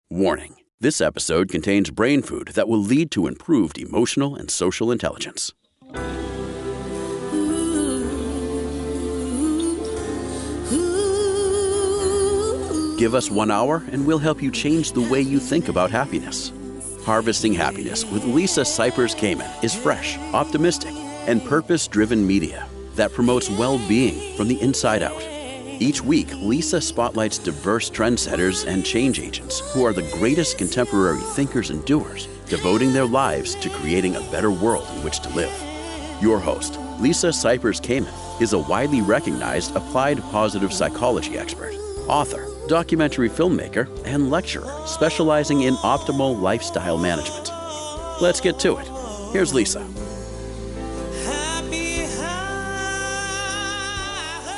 Warning: this episode contains brain food that will lead to improved emotional and social intelligence. Give us 1 hour and we'll help you change the way you think about happiness. Harvesting Happiness with Lisa Cypers Kamen is fresh, optimistic, and purpose-driven media that promotes well-being from the inside out. Each week, Lisa spotlights diverse trendsetters and change agents who are the greatest contemporary thinkers and doers, devoting their lives to creating a better world in which to live. Your host, Lisa Cypers Kamen, is a widely recognized applied positive psychology expert, author, documentary filmmaker, and lecturer specializing in optimal lifestyle management. Let's get to it. Here's Lisa.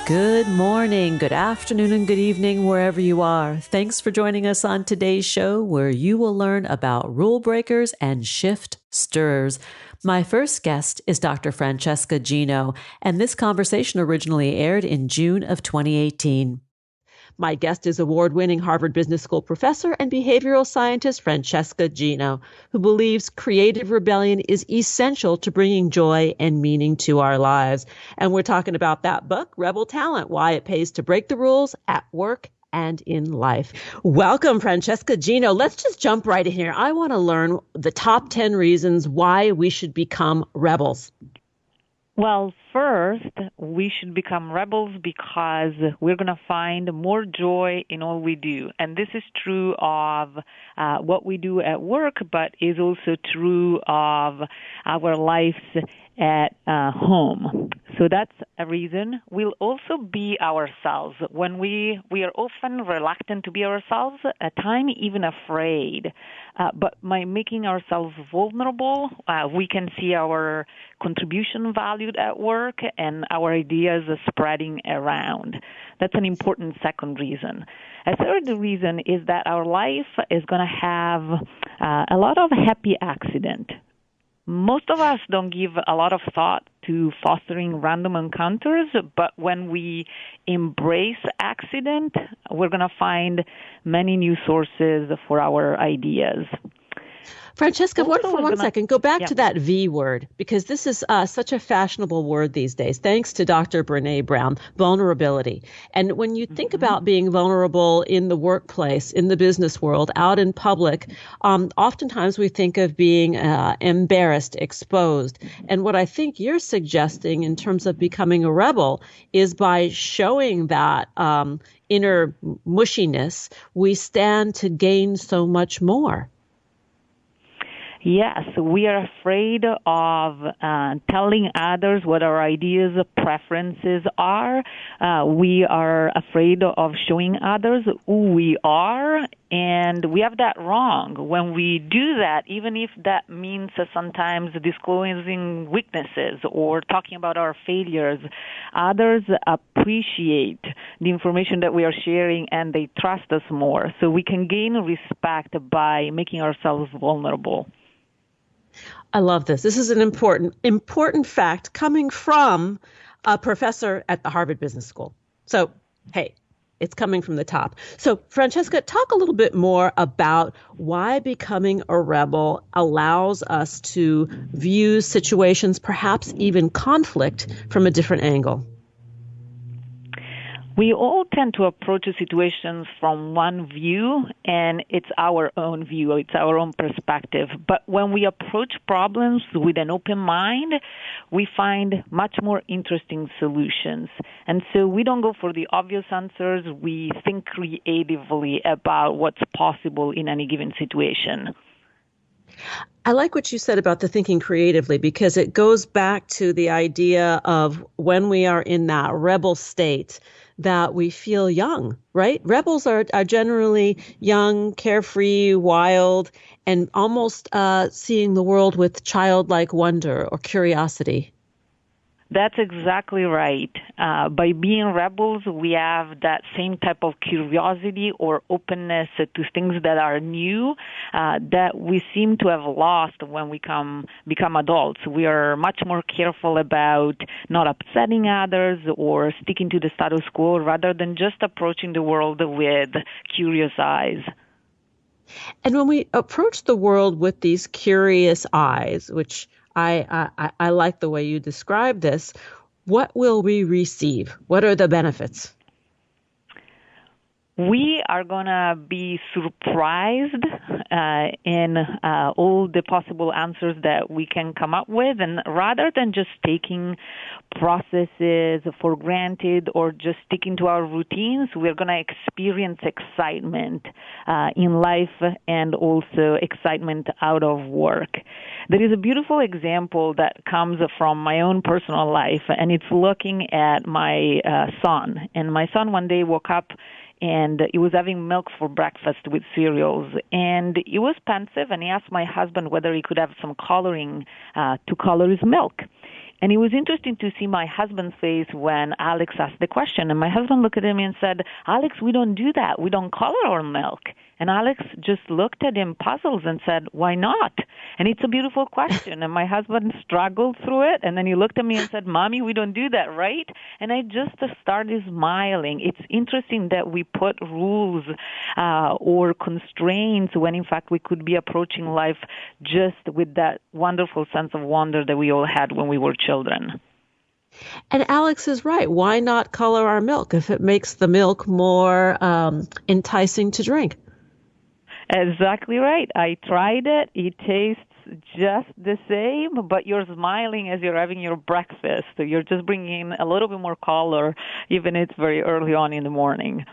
Good morning, good afternoon, and good evening, wherever you are. Thanks for joining us on today's show, where you will learn about rule breakers and shift stirrers. My first guest is Dr. Francesca Gino, and this conversation originally aired in June of 2018. My guest is award-winning Harvard Business School professor and behavioral scientist Francesca Gino, who believes creative rebellion is essential to bringing joy and meaning to our lives. And we're talking about that book, Rebel Talent, Why It Pays to Break the Rules at Work and in Life. Welcome, Francesca Gino. Let's just jump right in here. I want to learn the top 10 reasons why we should become rebels. Well, first, we should become rebels because we're going to find more joy in all we do. And this is true of what we do at work, but is also true of our lives at home. So that's a reason. We'll also be ourselves. When we are often reluctant to be ourselves, at times even afraid. But by making ourselves vulnerable, we can see our contribution valued at work and our ideas spreading around. That's an important second reason. A third reason is that our life is going to have a lot of happy accident. Most of us don't give a lot of thought to fostering random encounters, but when we embrace accident, we're going to find many new sources for our ideas. Francesca, for one second, go back to that V word, because this is such a fashionable word these days, thanks to Dr. Brené Brown, vulnerability. And when you think about being vulnerable in the workplace, in the business world, out in public, oftentimes we think of being embarrassed, exposed. And what I think you're suggesting in terms of becoming a rebel is by showing that inner mushiness, we stand to gain so much more. Yes, we are afraid of telling others what our ideas, preferences are. We are afraid of showing others who we are, and we have that wrong. When we do that, even if that means sometimes disclosing weaknesses or talking about our failures, others appreciate the information that we are sharing and they trust us more. So we can gain respect by making ourselves vulnerable. I love this. This is an important fact coming from a professor at the Harvard Business School. So, hey, it's coming from the top. So, Francesca, talk a little bit more about why becoming a rebel allows us to view situations, perhaps even conflict, from a different angle. We all tend to approach situations from one view, and it's our own view, it's our own perspective. But when we approach problems with an open mind, we find much more interesting solutions. And so we don't go for the obvious answers, we think creatively about what's possible in any given situation. I like what you said about the thinking creatively, because it goes back to the idea of when we are in that rebel state, that we feel young, right? Rebels are generally young, carefree, wild, and almost seeing the world with childlike wonder or curiosity. That's exactly right. By being rebels, we have that same type of curiosity or openness to things that are new that we seem to have lost when we become adults. We are much more careful about not upsetting others or sticking to the status quo rather than just approaching the world with curious eyes. And when we approach the world with these curious eyes, which I like the way you describe this, what will we receive? What are the benefits? We are going to be surprised in all the possible answers that we can come up with. And rather than just taking processes for granted or just sticking to our routines, we're going to experience excitement in life and also excitement out of work. There is a beautiful example that comes from my own personal life, and it's looking at my son. And my son one day woke up and he was having milk for breakfast with cereals. And he was pensive, and he asked my husband whether he could have some coloring to color his milk. And it was interesting to see my husband's face when Alex asked the question. And my husband looked at him and said, "Alex, we don't do that. We don't color our milk." And Alex just looked at him puzzled and said, "Why not?" And it's a beautiful question. And my husband struggled through it. And then he looked at me and said, "Mommy, we don't do that, right?" And I just started smiling. It's interesting that we put rules or constraints when, in fact, we could be approaching life just with that wonderful sense of wonder that we all had when we were children. And Alex is right. Why not color our milk if it makes the milk more enticing to drink? Exactly right. I tried it. It tastes just the same, but you're smiling as you're having your breakfast. So you're just bringing in a little bit more color, even if it's very early on in the morning.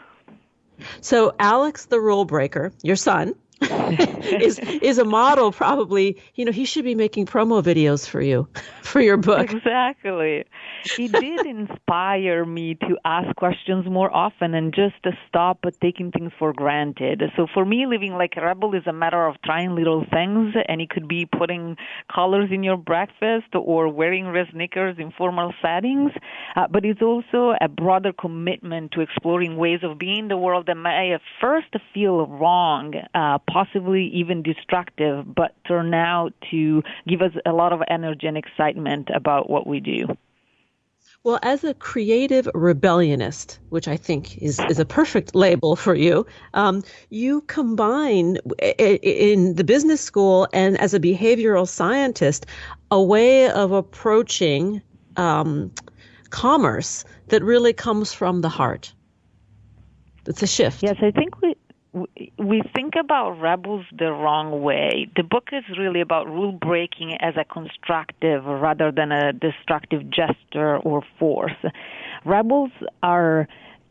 So Alex, the rule breaker, your son, is a model probably. He should be making promo videos for you, for your book. Exactly. He did inspire me to ask questions more often and just to stop taking things for granted. So for me, living like a rebel is a matter of trying little things, and it could be putting colors in your breakfast or wearing red sneakers in formal settings, but it's also a broader commitment to exploring ways of being in the world that may at first feel wrong, possibly even destructive, but turn out to give us a lot of energy and excitement about what we do. Well, as a creative rebellionist, which I think is a perfect label for you, you combine in the business school and as a behavioral scientist a way of approaching commerce that really comes from the heart. It's a shift. Yes, I think we think about rebels the wrong way. The book is really about rule breaking as a constructive rather than a destructive gesture or force. Rebels are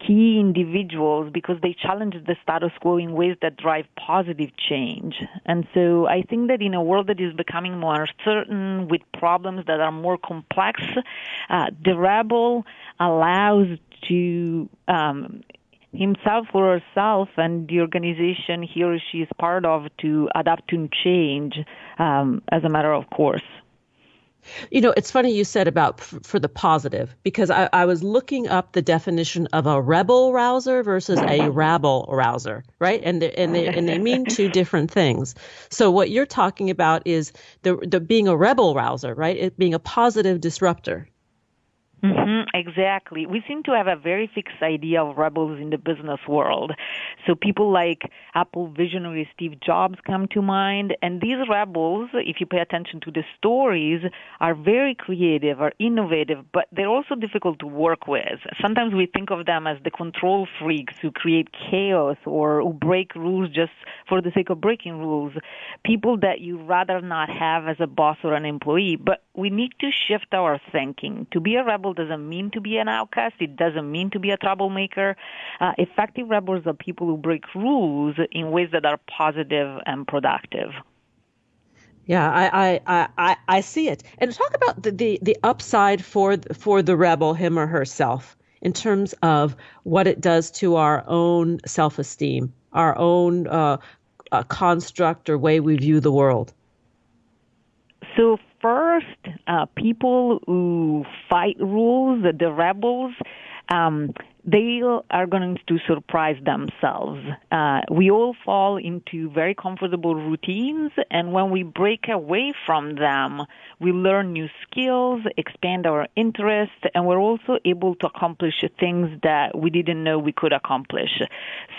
key individuals because they challenge the status quo in ways that drive positive change. And so I think that in a world that is becoming more certain with problems that are more complex, the rebel allows to himself or herself and the organization he or she is part of to adapt to change as a matter of course. It's funny you said about for the positive, because I was looking up the definition of a rebel rouser versus a rabble rouser, right? And they mean two different things. So what you're talking about is the being a rebel rouser, right? It being a positive disruptor. Mm-hmm, exactly. We seem to have a very fixed idea of rebels in the business world. So people like Apple visionary Steve Jobs come to mind. And these rebels, if you pay attention to the stories, are very creative, are innovative, but they're also difficult to work with. Sometimes we think of them as the control freaks who create chaos or who break rules just for the sake of breaking rules. People that you'd rather not have as a boss or an employee. But we need to shift our thinking. To be a rebel doesn't mean to be an outcast. It doesn't mean to be a troublemaker. Effective rebels are people who break rules in ways that are positive and productive. Yeah, I see it. And talk about the upside for the rebel, him or herself, in terms of what it does to our own self-esteem, our own construct or way we view the world. So first, people who fight rules, the rebels, they are going to surprise themselves. We all fall into very comfortable routines, and when we break away from them, we learn new skills, expand our interests, and we're also able to accomplish things that we didn't know we could accomplish.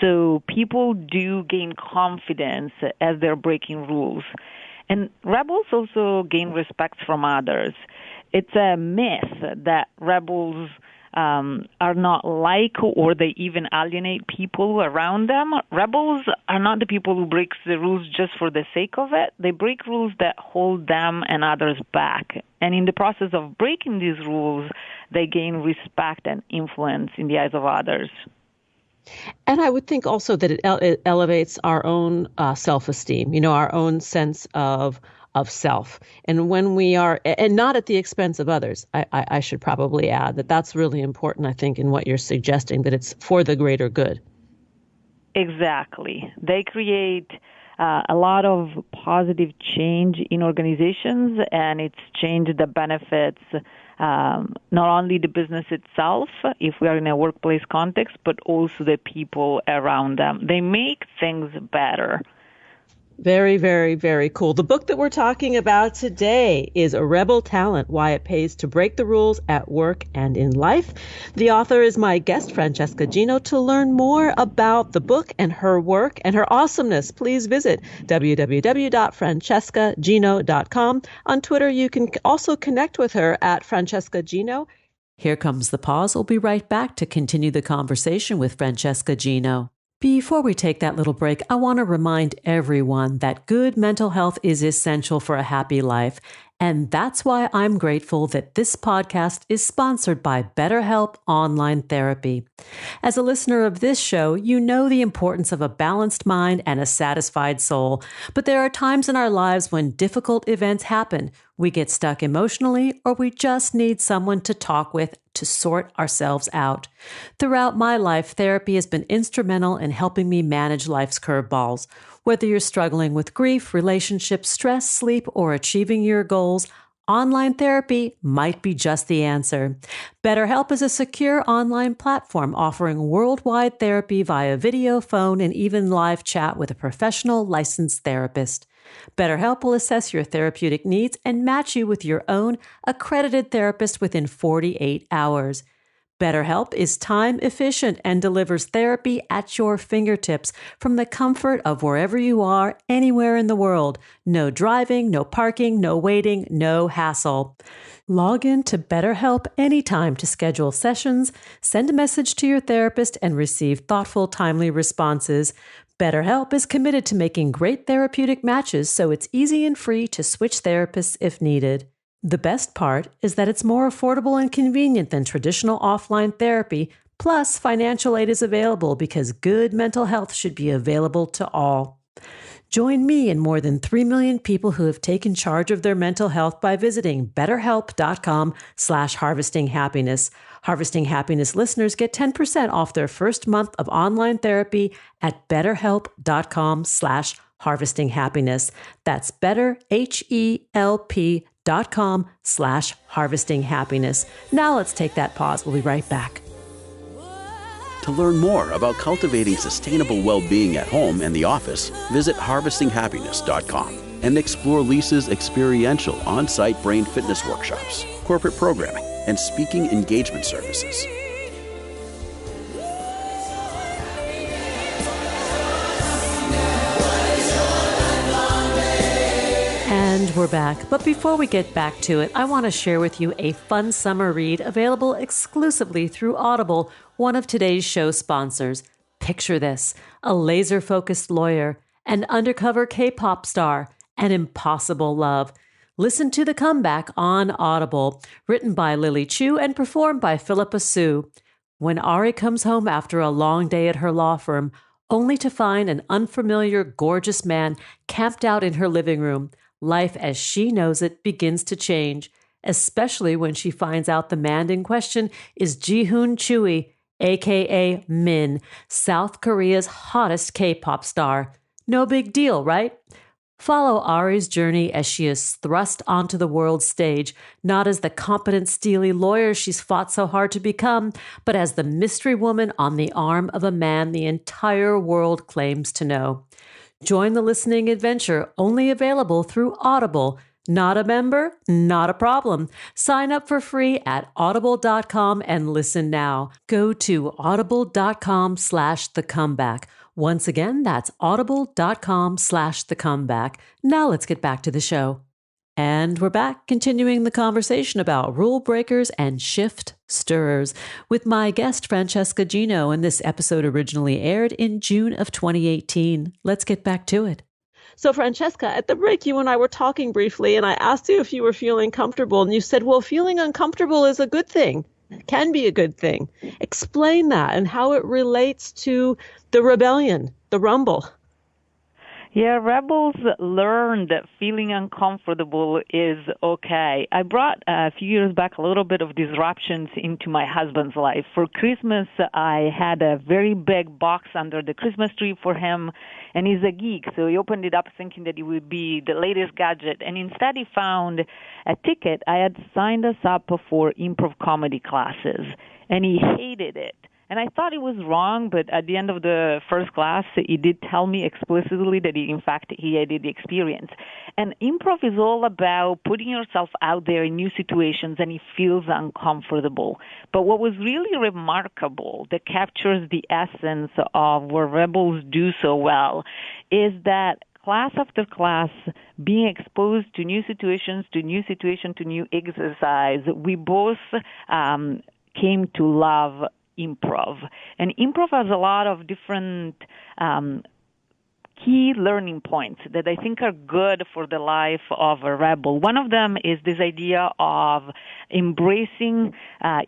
So people do gain confidence as they're breaking rules. And rebels also gain respect from others. It's a myth that rebels are not like, or they even alienate people around them. Rebels are not the people who break the rules just for the sake of it. They break rules that hold them and others back. And in the process of breaking these rules, they gain respect and influence in the eyes of others. And I would think also that it elevates our own self-esteem, our own sense of self. And when we are, and not at the expense of others, I should probably add that's really important, I think, in what you're suggesting, that it's for the greater good. Exactly. They create a lot of positive change in organizations, and it's change that benefits not only the business itself, if we are in a workplace context, but also the people around them. They make things better. Very, very, very cool. The book that we're talking about today is A Rebel Talent, Why It Pays to Break the Rules at Work and in Life. The author is my guest, Francesca Gino. To learn more about the book and her work and her awesomeness, please visit www.francescagino.com. On Twitter, you can also connect with her at Francesca Gino. Here comes the pause. We'll be right back to continue the conversation with Francesca Gino. Before we take that little break, I want to remind everyone that good mental health is essential for a happy life. And that's why I'm grateful that this podcast is sponsored by BetterHelp Online Therapy. As a listener of this show, you know the importance of a balanced mind and a satisfied soul. But there are times in our lives when difficult events happen. We get stuck emotionally, or we just need someone to talk with to sort ourselves out. Throughout my life, therapy has been instrumental in helping me manage life's curveballs. Whether you're struggling with grief, relationships, stress, sleep, or achieving your goals, online therapy might be just the answer. BetterHelp is a secure online platform offering worldwide therapy via video, phone, and even live chat with a professional licensed therapist. BetterHelp will assess your therapeutic needs and match you with your own accredited therapist within 48 hours. BetterHelp is time efficient and delivers therapy at your fingertips from the comfort of wherever you are, anywhere in the world. No driving, no parking, no waiting, no hassle. Log in to BetterHelp anytime to schedule sessions, send a message to your therapist, and receive thoughtful, timely responses. BetterHelp is committed to making great therapeutic matches, so it's easy and free to switch therapists if needed. The best part is that it's more affordable and convenient than traditional offline therapy, plus financial aid is available because good mental health should be available to all. Join me and more than 3 million people who have taken charge of their mental health by visiting betterhelp.com/harvestinghappiness. Harvesting Happiness listeners get 10% off their first month of online therapy at betterhelp.com/harvestinghappiness. That's betterhelp.com/harvestinghappiness. Now let's take that pause. We'll be right back. To learn more about cultivating sustainable well-being at home and the office, visit harvestinghappiness.com and explore Lisa's experiential on-site brain fitness workshops, corporate programming, and speaking engagement services. And we're back. But before we get back to it, I want to share with you a fun summer read available exclusively through Audible, one of today's show sponsors. Picture this: a laser-focused lawyer, an undercover K-pop star, an impossible love. Listen to The Comeback on Audible, written by Lily Chu and performed by Philippa Sue. When Ari comes home after a long day at her law firm, only to find an unfamiliar, gorgeous man camped out in her living room, life as she knows it begins to change, especially when she finds out the man in question is Ji-hoon Choi, aka Min, South Korea's hottest K-pop star. No big deal, right? Follow Ari's journey as she is thrust onto the world stage, not as the competent, steely lawyer she's fought so hard to become, but as the mystery woman on the arm of a man the entire world claims to know. Join the listening adventure, only available through Audible. Not a member? Not a problem. Sign up for free at audible.com and listen now. Go to audible.com/thecomeback. Once again, that's audible.com/thecomeback. Now let's get back to the show. And we're back, continuing the conversation about rule breakers and shift stirrers with my guest, Francesca Gino, and this episode originally aired in June of 2018. Let's get back to it. So, Francesca, at the break, you and I were talking briefly, and I asked you if you were feeling comfortable, and you said, well, feeling uncomfortable is a good thing. It can be a good thing. Explain that and how it relates to the rebellion, the rumble. Yeah, rebels learned that feeling uncomfortable is okay. I brought a few years back a little bit of disruptions into my husband's life. For Christmas, I had a very big box under the Christmas tree for him, and he's a geek, so he opened it up thinking that it would be the latest gadget, and instead he found a ticket. I had signed us up for improv comedy classes, and he hated it. And I thought it was wrong, but at the end of the first class, he did tell me explicitly that, in fact, he hated the experience. And improv is all about putting yourself out there in new situations, and it feels uncomfortable. But what was really remarkable that captures the essence of what rebels do so well is that class after class, being exposed to new situations, to new exercise, we both came to love improv. And improv has a lot of different key learning points that I think are good for the life of a rebel. One of them is this idea of embracing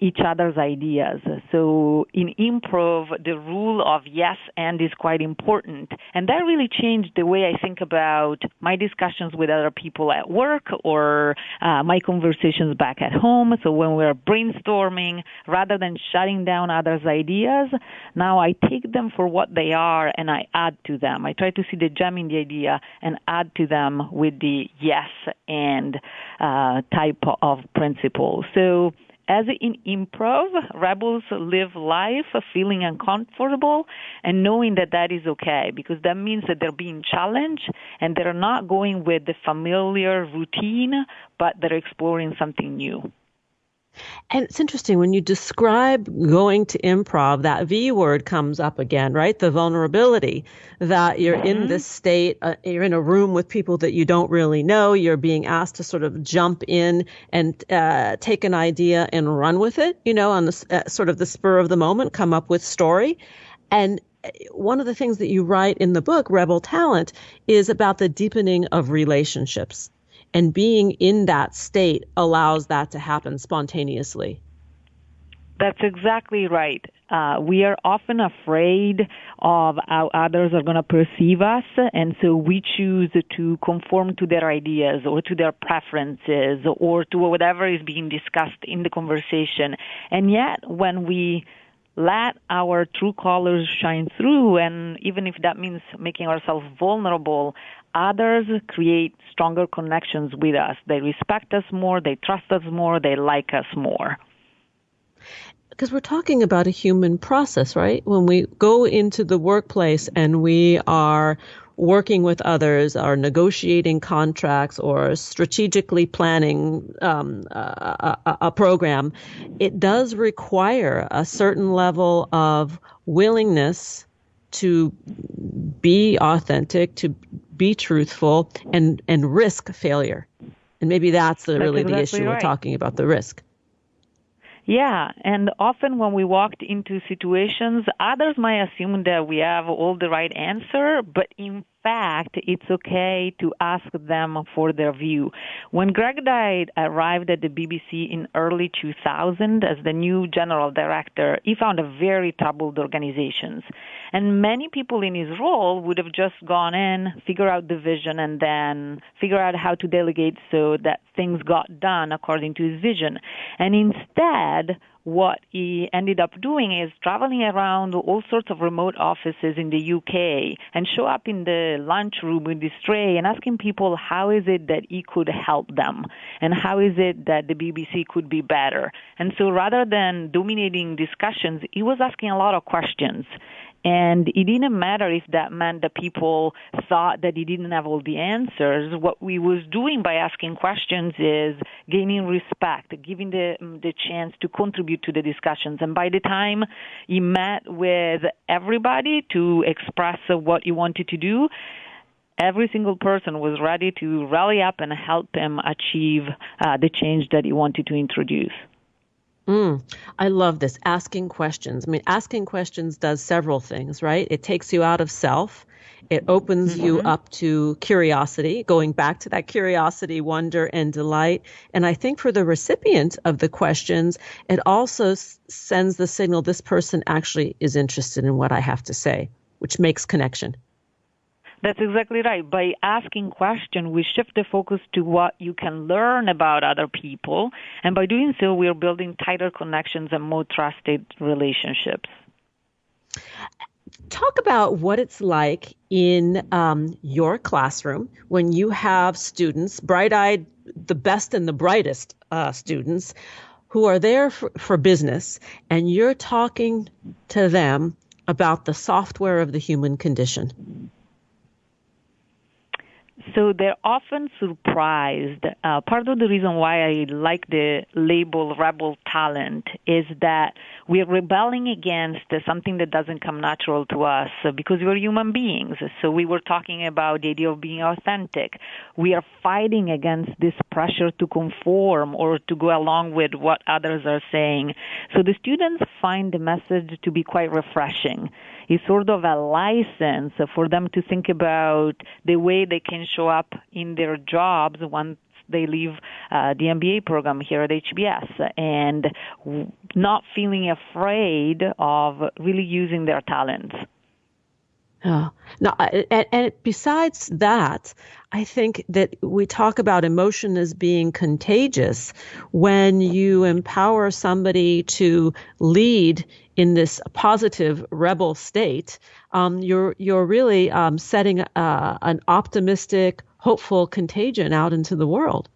each other's ideas. So in improv, the rule of yes and is quite important. And that really changed the way I think about my discussions with other people at work or my conversations back at home. So when we're brainstorming, rather than shutting down others' ideas, now I take them for what they are and I add to them. I try to see the gem in the idea and add to them with the yes and type of principle. So as in improv, rebels live life feeling uncomfortable and knowing that that is okay, because that means that they're being challenged and they're not going with the familiar routine, but they're exploring something new. And it's interesting, when you describe going to improv, that V word comes up again, right? The vulnerability, that you're in this state, you're in a room with people that you don't really know, you're being asked to sort of jump in and take an idea and run with it, on the sort of the spur of the moment, come up with story. And one of the things that you write in the book, Rebel Talent, is about the deepening of relationships. And being in that state allows that to happen spontaneously. That's exactly right. We are often afraid of how others are going to perceive us, and so we choose to conform to their ideas or to their preferences or to whatever is being discussed in the conversation. And yet, when we let our true colors shine through, and even if that means making ourselves vulnerable, others create stronger connections with us. They respect us more, they trust us more, they like us more. Because we're talking about a human process, right? When we go into the workplace and we are working with others, or negotiating contracts, or strategically planning a program, it does require a certain level of willingness to be authentic, to be truthful, and risk failure. And maybe that's really the issue we're talking about, the risk. Yeah, and often when we walked into situations, others might assume that we have all the right answer, but in fact, it's okay to ask them for their view. When Greg Dyke arrived at the BBC in early 2000 as the new general director, he found a very troubled organization. And many people in his role would have just gone in, figure out the vision, and then figure out how to delegate so that things got done according to his vision. And instead, what he ended up doing is traveling around all sorts of remote offices in the UK and show up in the lunchroom with this tray and asking people how is it that he could help them and how is it that the BBC could be better. And so rather than dominating discussions, he was asking a lot of questions. And it didn't matter if that meant that people thought that he didn't have all the answers. What we was doing by asking questions is gaining respect, giving the chance to contribute to the discussions. And by the time he met with everybody to express what he wanted to do, every single person was ready to rally up and help him achieve the change that he wanted to introduce. I love this, asking questions. I mean, asking questions does several things, right? It takes you out of self. It opens you up to curiosity, going back to that curiosity, wonder, and delight. And I think for the recipient of the questions, it also sends the signal this person actually is interested in what I have to say, which makes connection. That's exactly right. By asking questions, we shift the focus to what you can learn about other people. And by doing so, we are building tighter connections and more trusted relationships. Talk about what it's like in your classroom when you have students, bright-eyed, the best and the brightest students, who are there for business, and you're talking to them about the software of the human condition. So they're often surprised. Part of the reason why I like the label rebel talent is that we're rebelling against something that doesn't come natural to us because we're human beings. So we were talking about the idea of being authentic. We are fighting against this pressure to conform or to go along with what others are saying. So the students find the message to be quite refreshing. It's sort of a license for them to think about the way they can show up in their jobs once they leave the MBA program here at HBS and not feeling afraid of really using their talents. Oh. No, and besides that, I think that we talk about emotion as being contagious. When you empower somebody to lead in this positive rebel state, you're really setting an optimistic, hopeful contagion out into the world.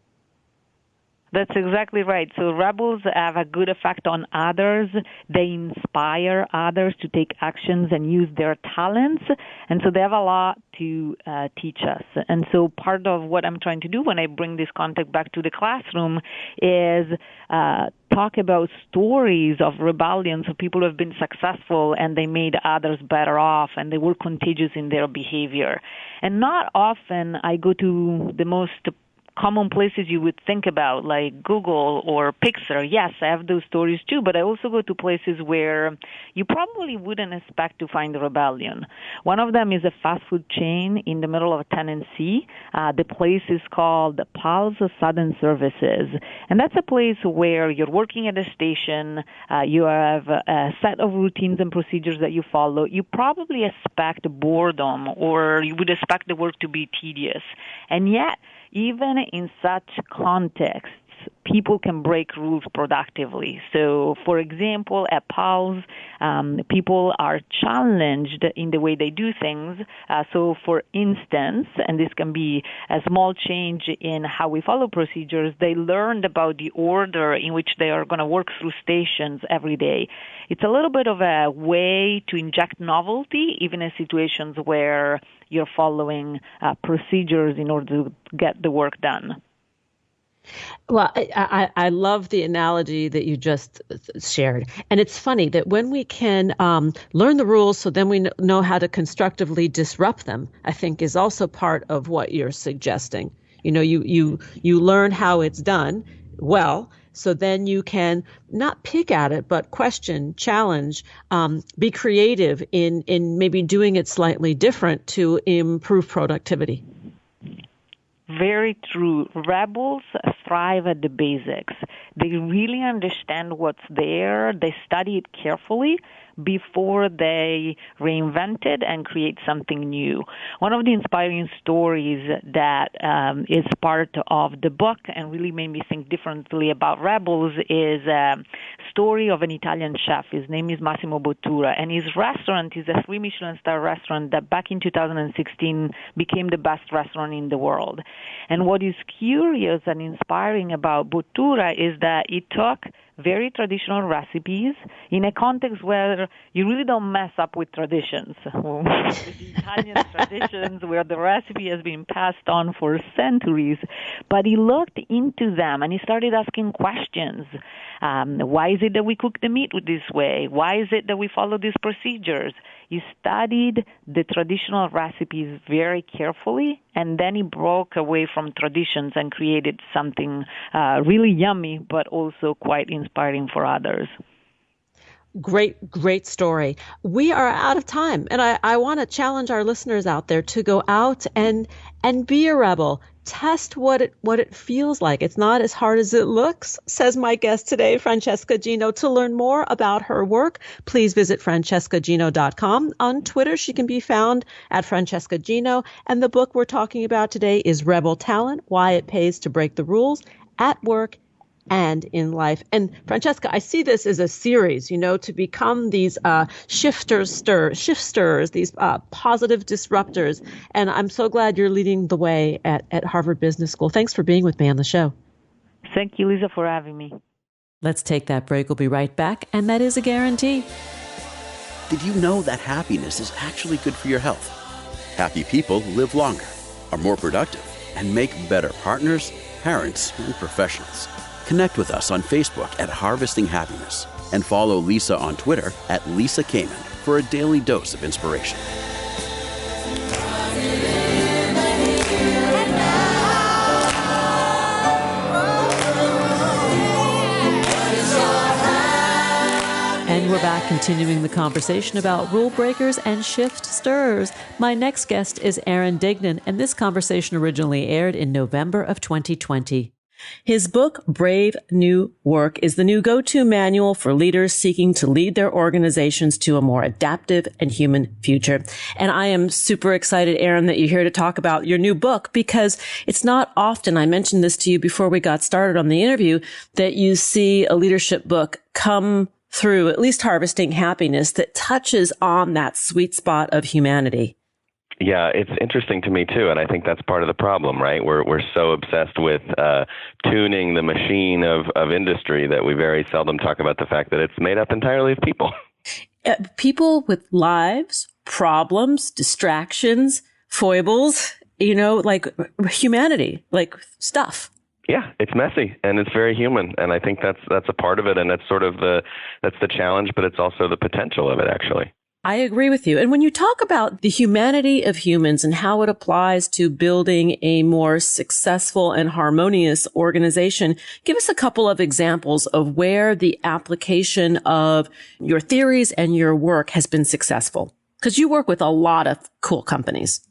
That's exactly right. So rebels have a good effect on others. They inspire others to take actions and use their talents. And so they have a lot to teach us. And so part of what I'm trying to do when I bring this concept back to the classroom is talk about stories of rebellions of people who have been successful and they made others better off and they were contagious in their behavior. And not often I go to the most common places you would think about, like Google or Pixar. Yes, I have those stories too, but I also go to places where you probably wouldn't expect to find rebellion. One of them is a fast food chain in the middle of Tennessee. The place is called Pulse Sudden Services, and that's a place where you're working at a station, you have a set of routines and procedures that you follow. You probably expect boredom, or you would expect the work to be tedious, and yet even in such contexts, people can break rules productively. So, for example, at Pulse, people are challenged in the way they do things. So, for instance, and this can be a small change in how we follow procedures, they learned about the order in which they are going to work through stations every day. It's a little bit of a way to inject novelty, even in situations where you're following procedures in order to get the work done. Well, I love the analogy that you just shared. And it's funny that when we can learn the rules so then we know how to constructively disrupt them, I think is also part of what you're suggesting. You know, you learn how it's done well, so then you can not pick at it, but question, challenge, be creative in maybe doing it slightly different to improve productivity. Very true. Rebels thrive at the basics. They really understand what's there. They study it carefully before they reinvent it and create something new. One of the inspiring stories that is part of the book and really made me think differently about rebels is a story of an Italian chef. His name is Massimo Bottura, and his restaurant is a 3 Michelin star restaurant that back in 2016 became the best restaurant in the world. And what is curious and inspiring about Bottura is that he took very traditional recipes in a context where you really don't mess up with traditions. The Italian traditions where the recipe has been passed on for centuries. But he looked into them and he started asking questions. Why is it that we cook the meat this way? Why is it that we follow these procedures? He studied the traditional recipes very carefully, and then he broke away from traditions and created something really yummy, but also quite inspiring for others. Great story. We are out of time, and I want to challenge our listeners out there to go out and be a rebel. Test what it feels like. It's not as hard as it looks, says my guest today, Francesca Gino. To learn more about her work, please visit francescagino.com. On Twitter, she can be found at Francesca Gino. And the book we're talking about today is Rebel Talent: Why It Pays to Break the Rules at Work and in Life. And Francesca, I see this as a series, to become these shift stirrers, these positive disruptors. And I'm so glad you're leading the way at Harvard Business School. Thanks for being with me on the show. Thank you, Lisa, for having me. Let's take that break. We'll be right back. And that is a guarantee. Did you know that happiness is actually good for your health? Happy people live longer, are more productive, and make better partners, parents, and professionals. Connect with us on Facebook at Harvesting Happiness and follow Lisa on Twitter at Lisa Kamen for a daily dose of inspiration. And we're back continuing the conversation about rule breakers and shift stirrers. My next guest is Aaron Dignan, and this conversation originally aired in November of 2020. His book, Brave New Work, is the new go-to manual for leaders seeking to lead their organizations to a more adaptive and human future. And I am super excited, Aaron, that you're here to talk about your new book, because it's not often, I mentioned this to you before we got started on the interview, that you see a leadership book come through, at least Harvesting Happiness, that touches on that sweet spot of humanity. Yeah, it's interesting to me too, and I think that's part of the problem, right? We're so obsessed with tuning the machine of industry that we very seldom talk about the fact that it's made up entirely of people. People with lives, problems, distractions, foibles, like humanity, like stuff. Yeah, it's messy and it's very human, and I think that's a part of it, and that's sort of that's the challenge, but it's also the potential of it, actually. I agree with you. And when you talk about the humanity of humans and how it applies to building a more successful and harmonious organization, give us a couple of examples of where the application of your theories and your work has been successful. Because you work with a lot of cool companies.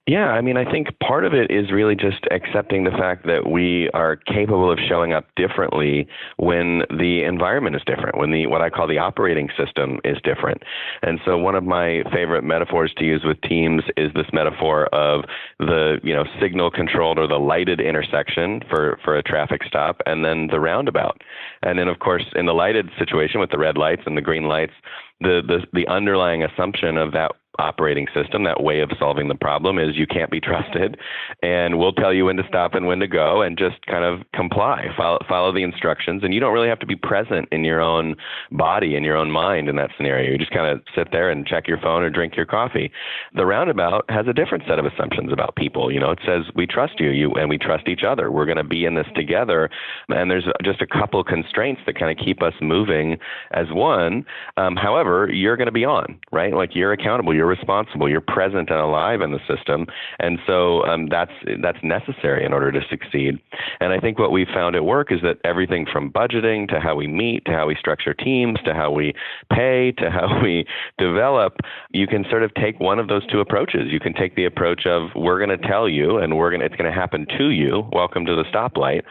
Yeah, I mean, I think part of it is really just accepting the fact that we are capable of showing up differently when the environment is different, when what I call the operating system is different. And so one of my favorite metaphors to use with teams is this metaphor of the, signal controlled or the lighted intersection for a traffic stop, and then the roundabout. And then, of course, in the lighted situation with the red lights and the green lights, the underlying assumption of that operating system, that way of solving the problem, is you can't be trusted, and we'll tell you when to stop and when to go, and just kind of comply, follow the instructions, and you don't really have to be present in your own body and your own mind in that scenario. You just kind of sit there and check your phone or drink your coffee. The roundabout has a different set of assumptions about people. It says we trust you, and we trust each other. We're going to be in this together, and there's just a couple constraints that kind of keep us moving as one. However, you're going to be on, right? Like, you're accountable. You're responsible, you're present and alive in the system. And so that's necessary in order to succeed. And I think what we've found at work is that everything from budgeting to how we meet, to how we structure teams, to how we pay, to how we develop, you can sort of take one of those two approaches. You can take the approach of, we're going to tell you and it's going to happen to you, welcome to the stoplight.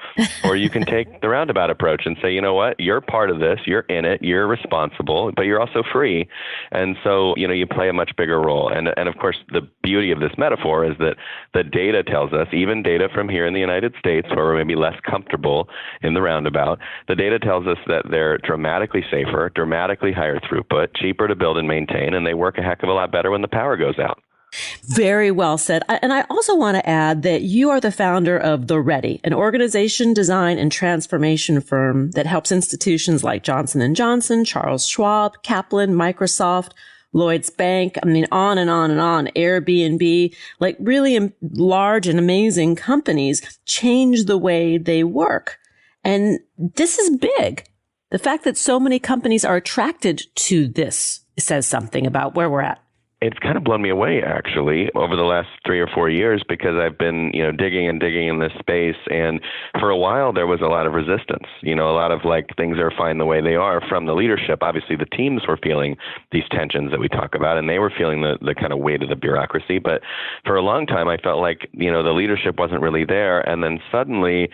Or you can take the roundabout approach and say, you know what, you're part of this, you're in it, you're responsible, but you're also free. And so, you play a much bigger bigger role. And of course, the beauty of this metaphor is that the data tells us, even data from here in the United States, where we're maybe less comfortable in the roundabout, the data tells us that they're dramatically safer, dramatically higher throughput, cheaper to build and maintain, and they work a heck of a lot better when the power goes out. Very well said. And I also want to add that you are the founder of The Ready, an organization design and transformation firm that helps institutions like Johnson & Johnson, Charles Schwab, Kaplan, Microsoft, Lloyd's Bank, I mean, on and on and on, Airbnb, like really large and amazing companies change the way they work. And this is big. The fact that so many companies are attracted to this says something about where we're at. It's kind of blown me away, actually, over the last 3 or 4 years, because I've been, digging in this space. And for a while, there was a lot of resistance, a lot of things are fine the way they are from the leadership. Obviously, the teams were feeling these tensions that we talk about, and they were feeling the kind of weight of the bureaucracy. But for a long time, I felt like, the leadership wasn't really there. And then suddenly,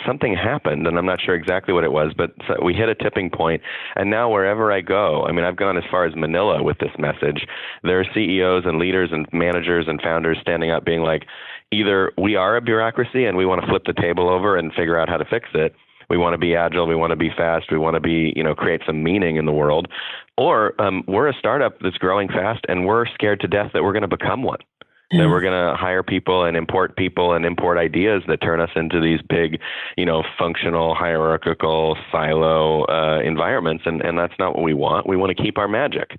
something happened, and I'm not sure exactly what it was, but we hit a tipping point. And now wherever I go, I've gone as far as Manila with this message. There are CEOs and leaders and managers and founders standing up being like, either we are a bureaucracy and we want to flip the table over and figure out how to fix it. We want to be agile. We want to be fast. We want to be, create some meaning in the world. Or we're a startup that's growing fast and we're scared to death that we're going to become one. Yeah. That we're going to hire people and import ideas that turn us into these big, functional, hierarchical, silo environments. And that's not what we want. We want to keep our magic.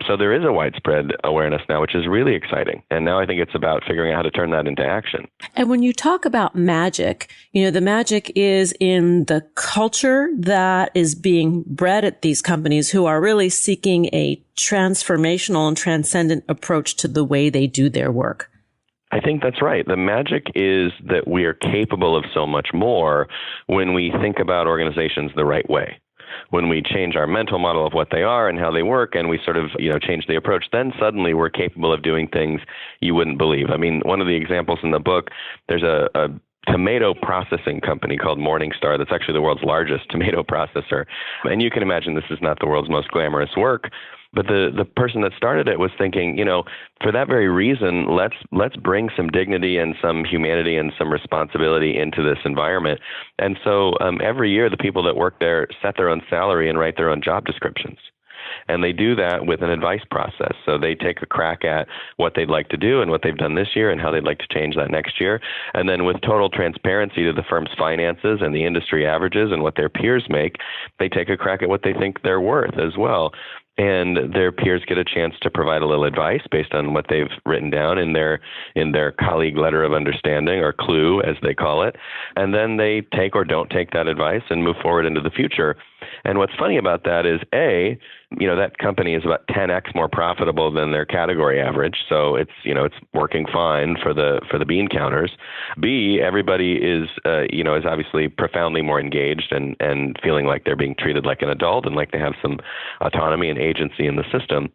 So there is a widespread awareness now, which is really exciting. And now I think it's about figuring out how to turn that into action. And when you talk about magic, the magic is in the culture that is being bred at these companies who are really seeking a transformational and transcendent approach to the way they do their work. I think that's right. The magic is that we are capable of so much more when we think about organizations the right way. When we change our mental model of what they are and how they work, and we sort of, change the approach, then suddenly we're capable of doing things you wouldn't believe. One of the examples in the book, there's a tomato processing company called Morningstar that's actually the world's largest tomato processor. And you can imagine this is not the world's most glamorous work. But the person that started it was thinking, for that very reason, let's bring some dignity and some humanity and some responsibility into this environment. And so every year, the people that work there set their own salary and write their own job descriptions. And they do that with an advice process. So they take a crack at what they'd like to do and what they've done this year and how they'd like to change that next year. And then with total transparency to the firm's finances and the industry averages and what their peers make, they take a crack at what they think they're worth as well. And their peers get a chance to provide a little advice based on what they've written down in their colleague letter of understanding, or clue, as they call it. And then they take or don't take that advice and move forward into the future. And what's funny about that is, A, that company is about 10x more profitable than their category average. So it's working fine for the bean counters. B, everybody is obviously profoundly more engaged and feeling like they're being treated like an adult and like they have some autonomy and agency in the system.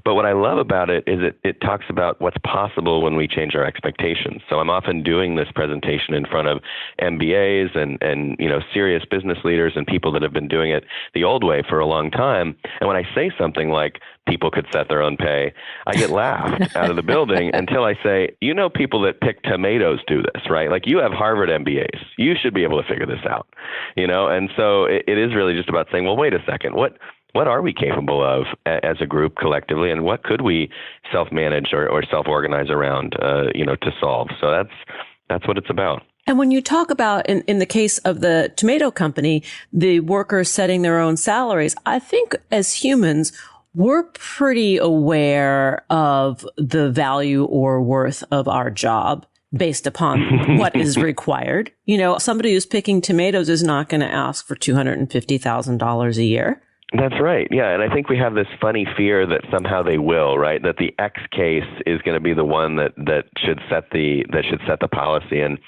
But what I love about it is it talks about what's possible when we change our expectations. So I'm often doing this presentation in front of MBAs and serious business leaders and people that have been doing it the old way for a long time. And when I say something like people could set their own pay, I get laughed out of the building until I say, people that pick tomatoes do this, right? Like, you have Harvard MBAs. You should be able to figure this out, And so it is really just about saying, well, wait a second, what are we capable of as a group collectively, and what could we self-manage or self-organize around, to solve? So that's what it's about. And when you talk about, in the case of the tomato company, the workers setting their own salaries, I think as humans, we're pretty aware of the value or worth of our job based upon what is required. Somebody who's picking tomatoes is not going to ask for $250,000 a year. That's right. Yeah. And I think we have this funny fear that somehow they will, right? That the X case is going to be the one that should set the policy. And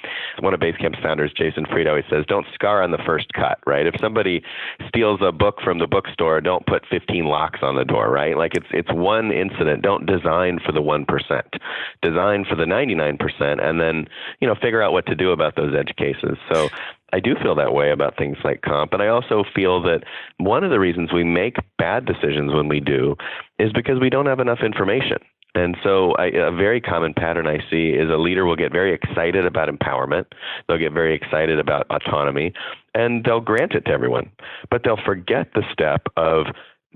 one of Basecamp's founders, Jason Fried, always says, don't scar on the first cut, right? If somebody steals a book from the bookstore, don't put 15 locks on the door, right? Like, it's one incident. Don't design for the 1%. Design for the 99%, and then, figure out what to do about those edge cases. So I do feel that way about things like comp. And I also feel that one of the reasons we make bad decisions when we do is because we don't have enough information. And so a very common pattern I see is a leader will get very excited about empowerment. They'll get very excited about autonomy, and they'll grant it to everyone. But they'll forget the step of,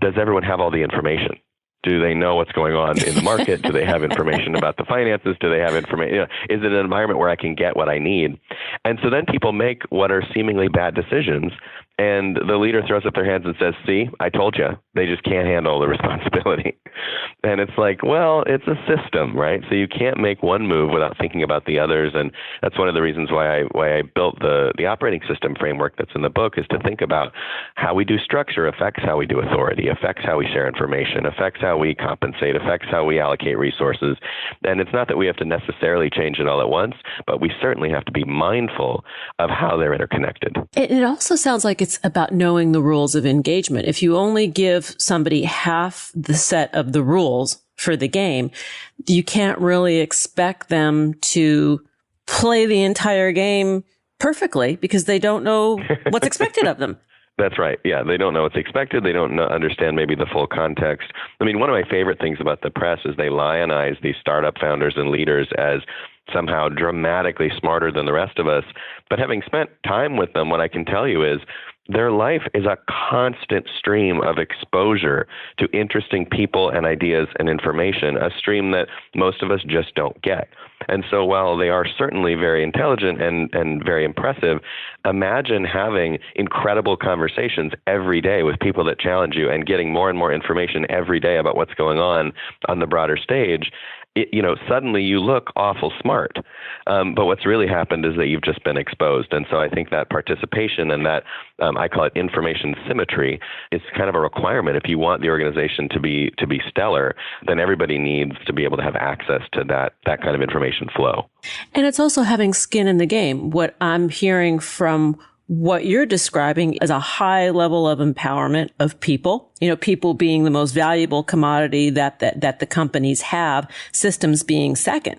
does everyone have all the information? Do they know what's going on in the market? Do they have information about the finances? Do they have information? Is it an environment where I can get what I need? And so then people make what are seemingly bad decisions, and the leader throws up their hands and says, see, I told you, they just can't handle the responsibility. And it's like, well, it's a system, right? So you can't make one move without thinking about the others. And that's one of the reasons why I built the operating system framework that's in the book, is to think about how we do structure affects how we do authority, affects how we share information, affects how we compensate, affects how we allocate resources. And it's not that we have to necessarily change it all at once, but we certainly have to be mindful of how they're interconnected. It also sounds like it's about knowing the rules of engagement. If you only give somebody half the set of the rules for the game, you can't really expect them to play the entire game perfectly because they don't know what's expected of them. That's right. Yeah, they don't know what's expected. They don't understand maybe the full context. I mean, one of my favorite things about the press is they lionize these startup founders and leaders as somehow dramatically smarter than the rest of us. But having spent time with them, what I can tell you is their life is a constant stream of exposure to interesting people and ideas and information, a stream that most of us just don't get. And so while they are certainly very intelligent and very impressive, imagine having incredible conversations every day with people that challenge you and getting more and more information every day about what's going on the broader stage. Suddenly you look awful smart. But what's really happened is that you've just been exposed. And so I think that participation and that, I call it information symmetry, is kind of a requirement. If you want the organization to be stellar, then everybody needs to be able to have access to that kind of information flow. And it's also having skin in the game. What I'm hearing from what you're describing is a high level of empowerment of people, people being the most valuable commodity that the companies have, systems being second.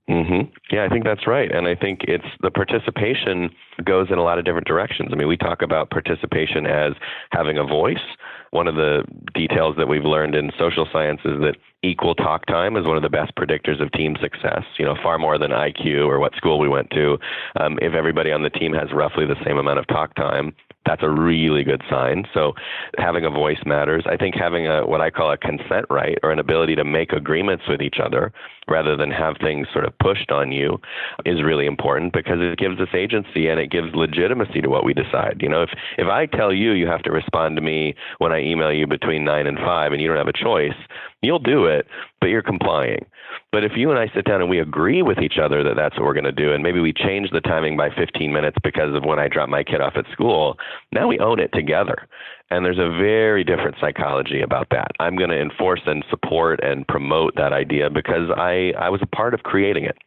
Mm-hmm. Yeah, I think that's right. And I think it's the participation goes in a lot of different directions. I mean, we talk about participation as having a voice. One of the details that we've learned in social science is that equal talk time is one of the best predictors of team success, far more than IQ or what school we went to. If everybody on the team has roughly the same amount of talk time, that's a really good sign. So having a voice matters. I think having what I call a consent right, or an ability to make agreements with each other rather than have things sort of pushed on you, is really important, because it gives us agency and it gives legitimacy to what we decide. If I tell you have to respond to me when I email you between 9 and 5 and you don't have a choice, you'll do it, but you're complying. But if you and I sit down and we agree with each other that that's what we're going to do, and maybe we change the timing by 15 minutes because of when I drop my kid off at school, now we own it together. And there's a very different psychology about that. I'm going to enforce and support and promote that idea because I was a part of creating it.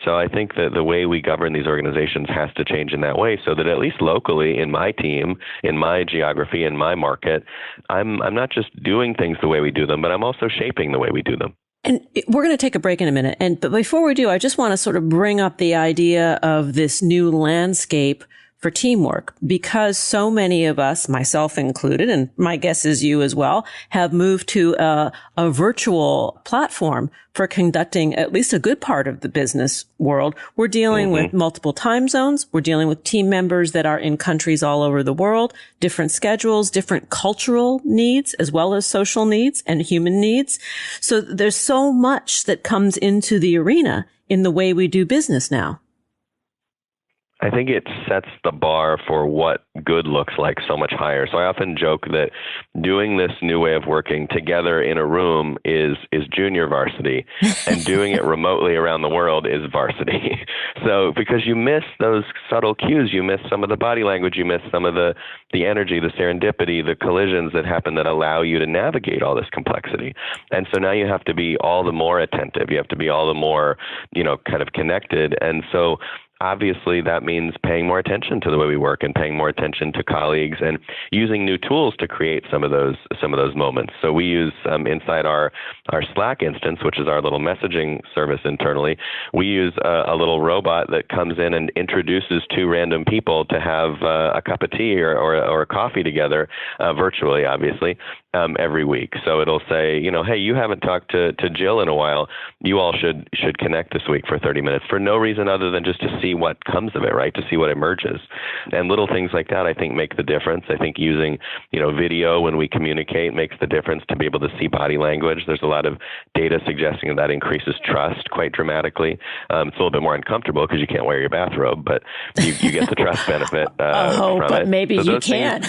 So I think that the way we govern these organizations has to change in that way, so that at least locally in my team, in my geography, in my market, I'm not just doing things the way we do them, but I'm also shaping the way we do them. And we're going to take a break in a minute. But before we do, I just want to sort of bring up the idea of this new landscape for teamwork, because so many of us, myself included, and my guess is you as well, have moved to a virtual platform for conducting at least a good part of the business world. We're dealing with multiple time zones. We're dealing with team members that are in countries all over the world, different schedules, different cultural needs, as well as social needs and human needs. So there's so much that comes into the arena in the way we do business now. I think it sets the bar for what good looks like so much higher. So I often joke that doing this new way of working together in a room is junior varsity, and doing it remotely around the world is varsity. So because you miss those subtle cues, you miss some of the body language, you miss some of the energy, the serendipity, the collisions that happen that allow you to navigate all this complexity. And so now you have to be all the more attentive. You have to be all the more, kind of connected. And so obviously, that means paying more attention to the way we work and paying more attention to colleagues and using new tools to create some of those moments. So we use inside our Slack instance, which is our little messaging service internally, we use a little robot that comes in and introduces two random people to have a cup of tea or a coffee together, virtually, obviously. every week. So it'll say, hey, you haven't talked to Jill in a while. You all should connect this week for 30 minutes for no reason other than just to see what comes of it, right? To see what emerges. And little things like that, I think, make the difference. I think using, video when we communicate makes the difference, to be able to see body language. There's a lot of data suggesting that increases trust quite dramatically. It's a little bit more uncomfortable because you can't wear your bathrobe, but you get the trust benefit from but it. maybe so you can.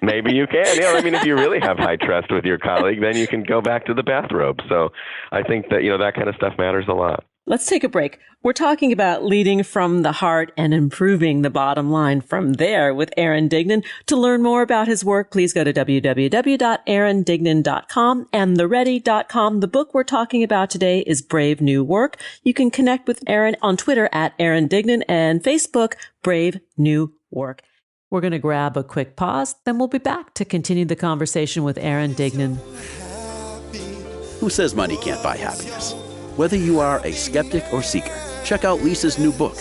Maybe you can. If you really have high trust with your colleague, then you can go back to the bathrobe. So I think that, that kind of stuff matters a lot. Let's take a break. We're talking about leading from the heart and improving the bottom line from there with Aaron Dignan. To learn more about his work, please go to www.aarondignan.com and theready.com. The book we're talking about today is Brave New Work. You can connect with Aaron on Twitter at Aaron Dignan and Facebook, Brave New Work. We're going to grab a quick pause, then we'll be back to continue the conversation with Aaron Dignan. Who says money can't buy happiness? Whether you are a skeptic or seeker, check out Lisa's new book.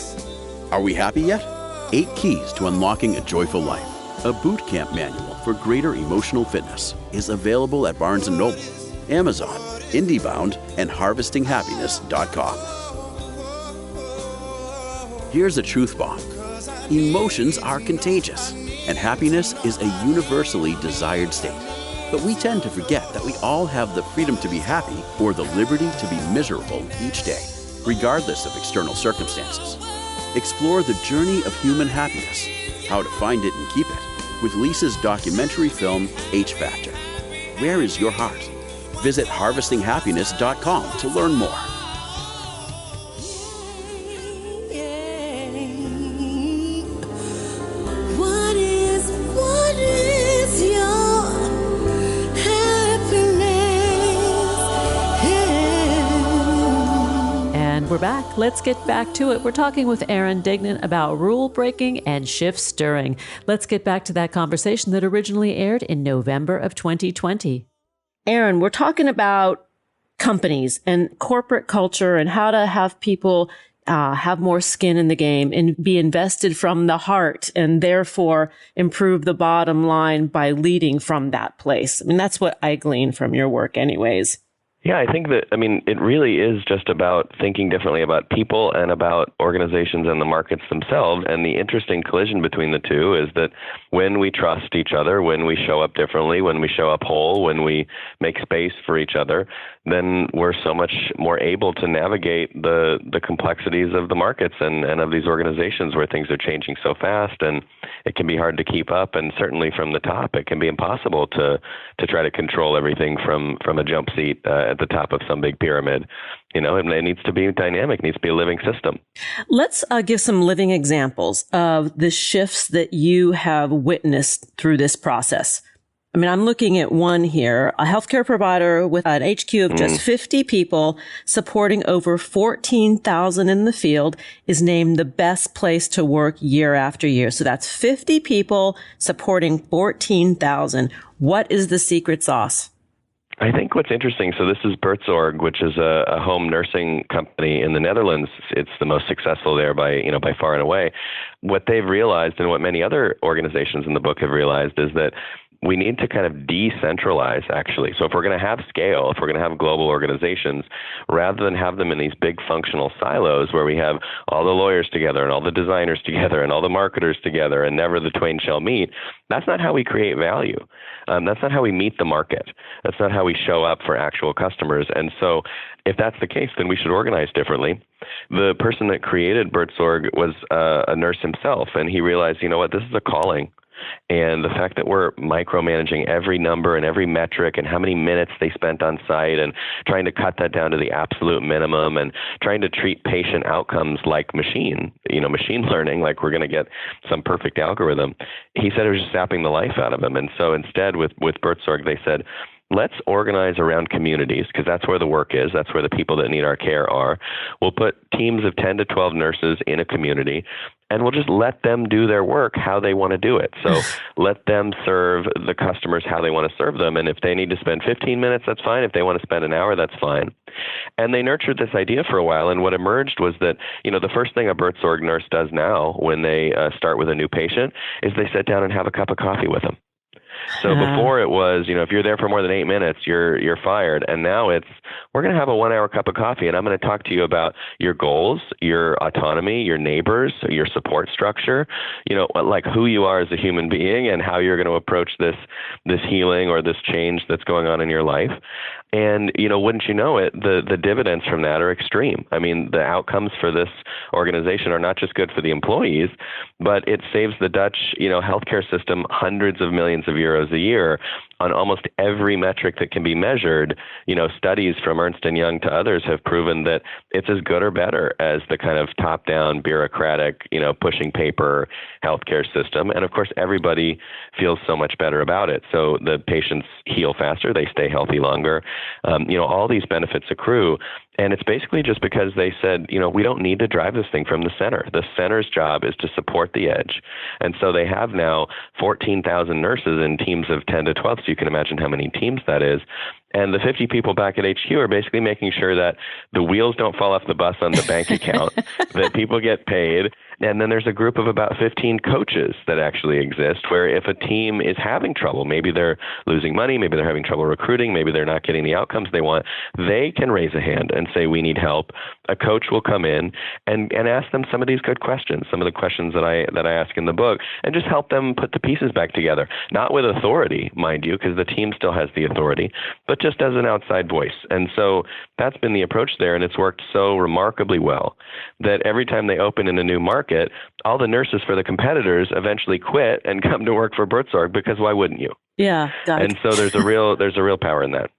Are we happy yet? 8 Keys to Unlocking a Joyful Life. A boot camp manual for greater emotional fitness is available at Barnes & Noble, Amazon, IndieBound, and HarvestingHappiness.com. Here's a truth bomb. Emotions are contagious, and happiness is a universally desired state. But we tend to forget that we all have the freedom to be happy or the liberty to be miserable each day, regardless of external circumstances. Explore the journey of human happiness, how to find it and keep it, with Lisa's documentary film, H Factor. Where is your heart? Visit HarvestingHappiness.com to learn more. We're back. Let's get back to it. We're talking with Aaron Dignan about rule breaking and shift stirring. Let's get back to that conversation that originally aired in November of 2020. Aaron, we're talking about companies and corporate culture and how to have people have more skin in the game and be invested from the heart and therefore improve the bottom line by leading from that place. I mean, that's what I glean from your work anyways. Yeah, I think that, it really is just about thinking differently about people and about organizations and the markets themselves. And the interesting collision between the two is that when we trust each other, when we show up differently, when we show up whole, when we make space for each other, then we're so much more able to navigate the complexities of the markets and of these organizations where things are changing so fast, and it can be hard to keep up. And certainly from the top, it can be impossible to try to control everything from a jump seat at the top of some big pyramid. It needs to be dynamic, needs to be a living system. Let's give some living examples of the shifts that you have witnessed through this process. I'm looking at one here, a healthcare provider with an HQ of just 50 people supporting over 14,000 in the field is named the best place to work year after year. So that's 50 people supporting 14,000. What is the secret sauce? I think what's interesting, so this is Buurtzorg, which is a home nursing company in the Netherlands. It's the most successful there by far and away. What they've realized, and what many other organizations in the book have realized, is that we need to kind of decentralize, actually. So if we're going to have scale, if we're going to have global organizations, rather than have them in these big functional silos where we have all the lawyers together and all the designers together and all the marketers together and never the twain shall meet, that's not how we create value. That's not how we meet the market. That's not how we show up for actual customers. And so if that's the case, then we should organize differently. The person that created Buurtzorg was a nurse himself, and he realized, this is a calling. And the fact that we're micromanaging every number and every metric and how many minutes they spent on site and trying to cut that down to the absolute minimum and trying to treat patient outcomes like machine learning, like we're going to get some perfect algorithm. He said it was just sapping the life out of him. And so instead with Buurtzorg, they said, let's organize around communities, because that's where the work is. That's where the people that need our care are. We'll put teams of 10 to 12 nurses in a community, and we'll just let them do their work how they want to do it. So let them serve the customers how they want to serve them. And if they need to spend 15 minutes, that's fine. If they want to spend an hour, that's fine. And they nurtured this idea for a while. And what emerged was that, the first thing a Buurtzorg nurse does now when they start with a new patient is they sit down and have a cup of coffee with them. So before it was, if you're there for more than 8 minutes, you're fired. And now it's, we're going to have a 1 hour cup of coffee, and I'm going to talk to you about your goals, your autonomy, your neighbors, your support structure, like who you are as a human being and how you're going to approach this healing or this change that's going on in your life. And, wouldn't you know it, the dividends from that are extreme. I mean, the outcomes for this organization are not just good for the employees, but it saves the Dutch, healthcare system hundreds of millions of euros a year on almost every metric that can be measured. Studies from Ernst & Young to others have proven that it's as good or better as the kind of top-down bureaucratic, pushing paper healthcare system. And of course, everybody feels so much better about it. So the patients heal faster, they stay healthy longer. All these benefits accrue. And it's basically just because they said, we don't need to drive this thing from the center. The center's job is to support the edge. And so they have now 14,000 nurses in teams of 10 to 12. So you can imagine how many teams that is. And the 50 people back at HQ are basically making sure that the wheels don't fall off the bus on the bank account, that people get paid. And then there's a group of about 15 coaches that actually exist where if a team is having trouble, maybe they're losing money, maybe they're having trouble recruiting, maybe they're not getting the outcomes they want, they can raise a hand and say, we need help. A coach will come in and ask them some of these good questions, some of the questions that I ask in the book, and just help them put the pieces back together. Not with authority, mind you, because the team still has the authority, but just as an outside voice. And so that's been the approach there, and it's worked so remarkably well that every time they open in a new market, all the nurses for the competitors eventually quit and come to work for Buurtzorg, because why wouldn't you? Yeah, got it. And so there's a real power in that.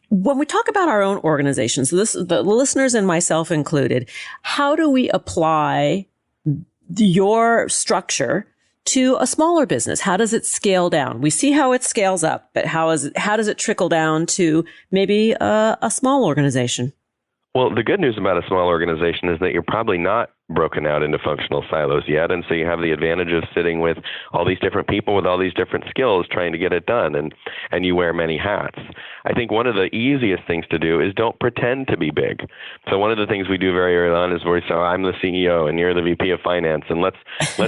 When we talk about our own organizations, the listeners and myself included, how do we apply your structure to a smaller business? How does it scale down? We see how it scales up, but how does it trickle down to maybe a small organization? Well, the good news about a small organization is that you're probably not broken out into functional silos yet. And so you have the advantage of sitting with all these different people with all these different skills trying to get it done. And you wear many hats. I think one of the easiest things to do is don't pretend to be big. So one of the things we do very early on is where we say, I'm the CEO and you're the VP of finance, and let's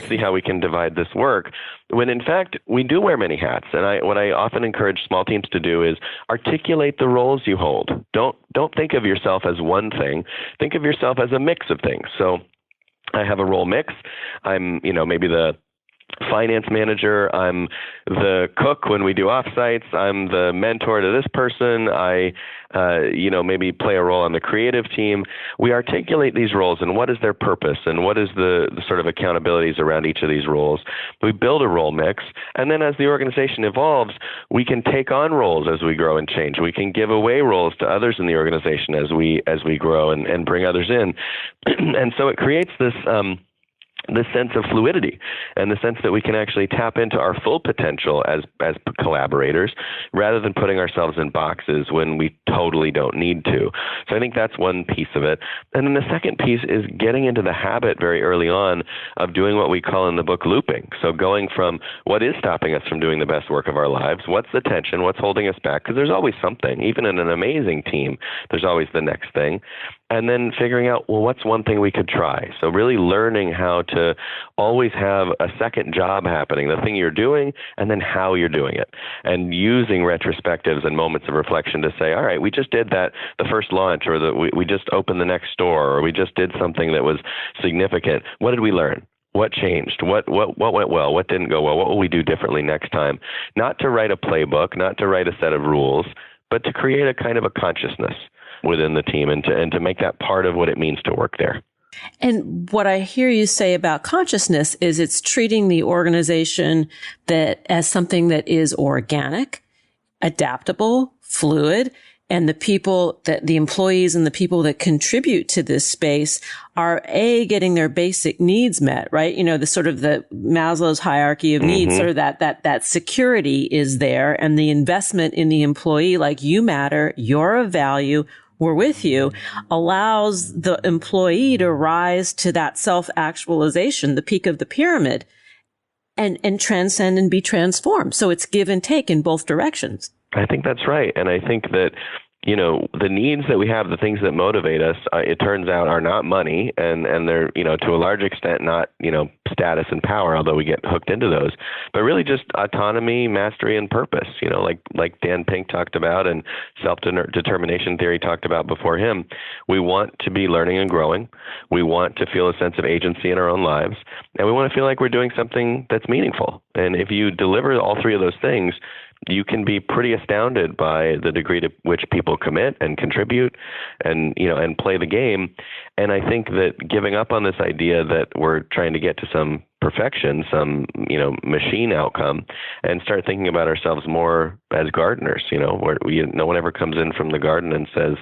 see how we can divide this work. When in fact, we do wear many hats. And what I often encourage small teams to do is articulate the roles you hold. Don't think of yourself as one thing. Think of yourself as a mix of things. So I have a role mix. I'm, maybe the finance manager. I'm the cook when we do offsites. I'm the mentor to this person. I, maybe play a role on the creative team. We articulate these roles and what is their purpose and what is the sort of accountabilities around each of these roles. We build a role mix. And then as the organization evolves, we can take on roles as we grow and change. We can give away roles to others in the organization as we grow and bring others in. And so it creates this sense of fluidity and the sense that we can actually tap into our full potential as collaborators rather than putting ourselves in boxes when we totally don't need to. So I think that's one piece of it. And then the second piece is getting into the habit very early on of doing what we call in the book looping. So going from what is stopping us from doing the best work of our lives, what's the tension, what's holding us back, because there's always something. Even in an amazing team, there's always the next thing. And then figuring out, well, what's one thing we could try? So really learning how to always have a second job happening, the thing you're doing, and then how you're doing it. And using retrospectives and moments of reflection to say, all right, we just did that, the first launch, or we just opened the next store, or we just did something that was significant. What did we learn? What changed? What went well? What didn't go well? What will we do differently next time? Not to write a playbook, not to write a set of rules, but to create a kind of a consciousness within the team and to make that part of what it means to work there. And what I hear you say about consciousness is it's treating the organization as something that is organic, adaptable, fluid, and the employees and the people that contribute to this space are getting their basic needs met, right? The sort of the Maslow's hierarchy of needs, sort of that security is there, and the investment in the employee, like you matter, you're of value, we're with you, allows the employee to rise to that self-actualization, the peak of the pyramid, and transcend and be transformed. So it's give and take in both directions. I think that's right. And I think that, the needs that we have, the things that motivate us, it turns out are not money and they're, to a large extent, not, status and power, although we get hooked into those, but really just autonomy, mastery, and purpose, like Dan Pink talked about and self-determination theory talked about before him. We want to be learning and growing. We want to feel a sense of agency in our own lives, and we want to feel like we're doing something that's meaningful. And if you deliver all three of those things, you can be pretty astounded by the degree to which people commit and contribute and play the game. And I think that giving up on this idea that we're trying to get to some perfection, some, machine outcome, and start thinking about ourselves more as gardeners, where no one ever comes in from the garden and says,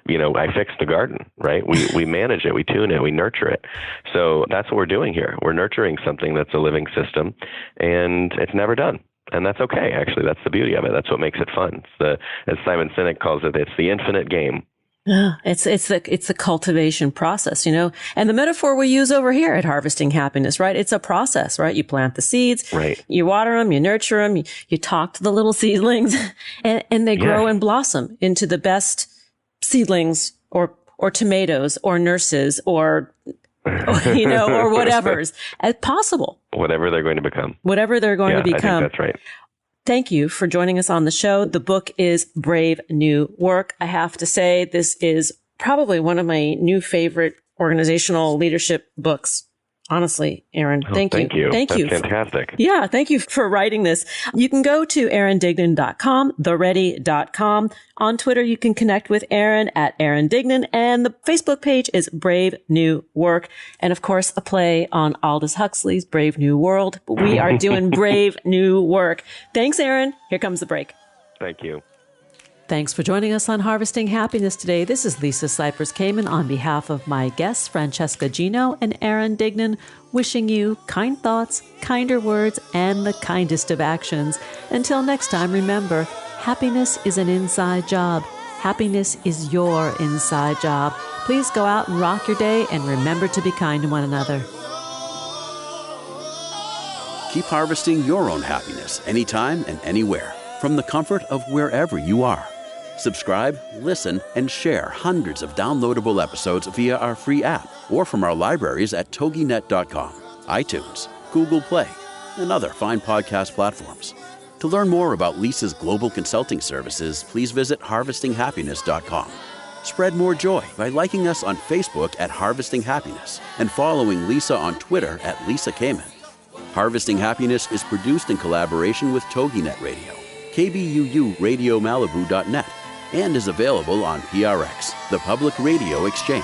I fixed the garden, right? We manage it, we tune it, we nurture it. So that's what we're doing here. We're nurturing something that's a living system, and it's never done. And that's okay, actually. That's the beauty of it. That's what makes it fun. As Simon Sinek calls it, it's the infinite game. Yeah, it's the cultivation process, and the metaphor we use over here at Harvesting Happiness, right? It's a process, right? You plant the seeds, right? You water them, you nurture them, you talk to the little seedlings, and they grow and blossom into the best seedlings or tomatoes or nurses or whatever's as possible. Whatever they're going to become. Whatever they're going to become. I think that's right. Thank you for joining us on the show. The book is Brave New Work. I have to say, this is probably one of my new favorite organizational leadership books. Honestly, Aaron, thank you. Thank you. That's fantastic. Yeah, thank you for writing this. You can go to aarondignan.com, theready.com. On Twitter, you can connect with Aaron at Aaron Dignan, and the Facebook page is Brave New Work. And of course, a play on Aldous Huxley's Brave New World. But we are doing Brave New Work. Thanks, Aaron. Here comes the break. Thank you. Thanks for joining us on Harvesting Happiness today. This is Lisa Cypers Kamen on behalf of my guests, Francesca Gino and Aaron Dignan, wishing you kind thoughts, kinder words, and the kindest of actions. Until next time, remember, happiness is an inside job. Happiness is your inside job. Please go out and rock your day, and remember to be kind to one another. Keep harvesting your own happiness anytime and anywhere from the comfort of wherever you are. Subscribe, listen, and share hundreds of downloadable episodes via our free app or from our libraries at toginet.com, iTunes, Google Play, and other fine podcast platforms. To learn more about Lisa's global consulting services, please visit harvestinghappiness.com. Spread more joy by liking us on Facebook at Harvesting Happiness and following Lisa on Twitter at Lisa Kamen. Harvesting Happiness is produced in collaboration with TogiNet Radio, KBUU Radio Malibu.net, and is available on PRX, the Public Radio Exchange.